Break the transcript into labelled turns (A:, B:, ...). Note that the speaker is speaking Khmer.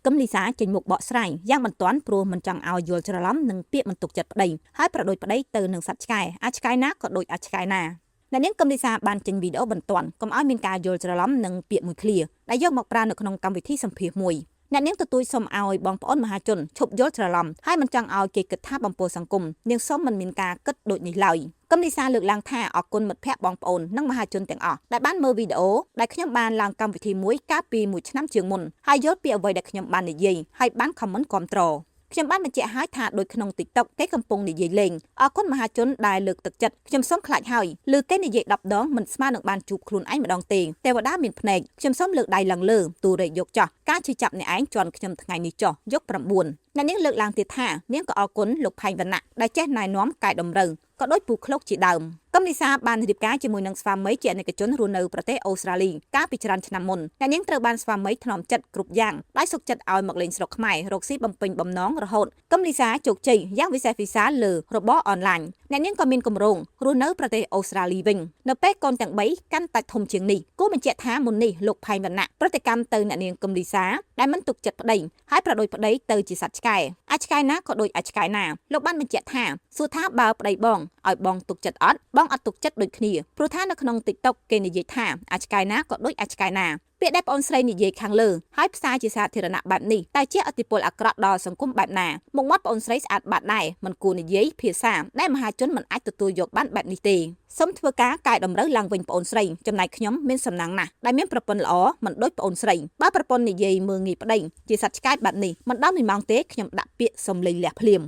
A: កឹមលីសាចេញមុខបកស្រាយយ៉ាងបន្ទាន់ព្រោះមិនចង់ឲ្យយល់ច្រឡំនឹងពាក្យមិនទុកចិត្តប្តីហើយប្រដូចប្តីទៅនឹងសត្វឆ្កែអាចឆ្កែណាក៏ដូចអាចឆ្កែណាអ្នកនាងកឹមលីសាបានចេញវីដេអូបន្ទាន់កុំឲ្យមានការយល់ច្រឡំនឹងពាក្យមួយឃ្លាដែលយកមកប្រើនៅក្នុងកម្មវិធីសម្ភាសន៍មួយអ្នកនាងទទូចសុំឲ្យបងប្អូនមហាជនឈប់យល់ច្រឡំហើយមិនចង់ឲ្យគេគិតថាបំពោសង្គមនាងសុំមិនមានការគិតដូចនេះឡើយកឹមលីសាលើកឡើងថាអរគុណមិត្តភ័ក្តិបងប្អូននិងមហាជនទាំងអស់ដែលបានមើលវីដេអូដែលខ្ញុំបានឡើងកម្មវិធីមួយកាលពី1ឆ្នាំជាងមុនហើយយល់ពីអ្វីដែលខ្ញុំបាននិយាយហើយបានខមមិនគាំទ្រខ្ញុំបានបញ្ជាក់ឲ្យថាដូចក្នុង TikTok គេកំពុងនិយាយលេងអរគុណមហាជនដែលលើកទឹកចិត្តខ្ញុំសូមខ្លាចហើយឬគេនិយាយ10ដងមិនស្មើនឹងបានជួបខ្លួនឯងម្ដងទេទេវតាមានភ្នែកខ្ញុំសូមលើកដៃឡើងលើទូរែកយកចោះការជឿចាប់អ្នកឯងជន់ខ្ញុំថ្ងៃនេះចោះយក9អ្នកនាងលើកឡើងទៀតថានាងក៏អរគុណលោកផៃវណ្ណៈដែលចេះណែនាំកែតម្រូវក៏ដូចពូឃ្លោកជាដើមកឹមលីសាបានរៀបការជាមួយនឹងស្វាមីជាអនិកជនរស់នៅប្រទេសអូស្ត្រាលីកាលពីច្រើនឆ្នាំមុនអ្នកនាងត្រូវបានស្វាមីថ្នមចិត្តគ្រប់យ៉ាងដោយសុខចិត្តឲ្យមកលេងស្រុកខ្មែររកស៊ីបំពេញបំណងរហូតកឹមលីសាជោគជ័យយ៉ាងវិសេសវិសាលលើរបរអនឡាញអ្នកនាងក៏មានគម្រោងរស់នៅប្រទេសអូស្ត្រាលីវិញនៅពេលកូនទាំង3កាន់តែធំជាងនេះគូបញ្ជាក់ថាមុននេះលោកផៃវណ្ណៈប្រតិកម្មទៅអ្នកនាងកឹមលីសាដែលមិនទុកចិត្តប្តីហើយប្រដូចប្តីទៅជាសត្វឆ្កែអាចឆ្កែណាក៏ដូចអាចឆ្កែណាលោកបានបញ្ជាក់ថាសួរថាបើប្តីបងឲ្យបងទុកចិត្តអត់បងអត់ទុកចិត្តដូចគ្នាព្រោះថានៅក្នុង TikTok គេនិយាយថាអាចឆ្កែណាក៏ដូចអាចឆ្កែណាពាក្យដែលបងស្រីនិយាយខាងលើហើយផ្សាយជាសាធារណៈបែបនេះតែជាឥទ្ធិពលអាក្រក់ដល់សង្គមបែបណាមុខមាត់បងស្រីស្អាតបាត់ដែរមិនគួរនិយាយភាសាដែលមហាជនមិនអាចទទួលយកបានបែបនេះទេសូមធ្វើការកែតម្រូវឡើងវិញបងស្រីចំណែកខ្ញុំមានសំណាងណាស់ដែលមានប្រពន្ធល្អមិនដូចបងស្រីបើប្រពន្ធនិយាយមើងងាយប្តីជាសត្វឆ្កែបែបនេះមិនដល់1ម៉ោងទេខ្ញុំដាក់ពាក្យសំលេងលះភ្លាម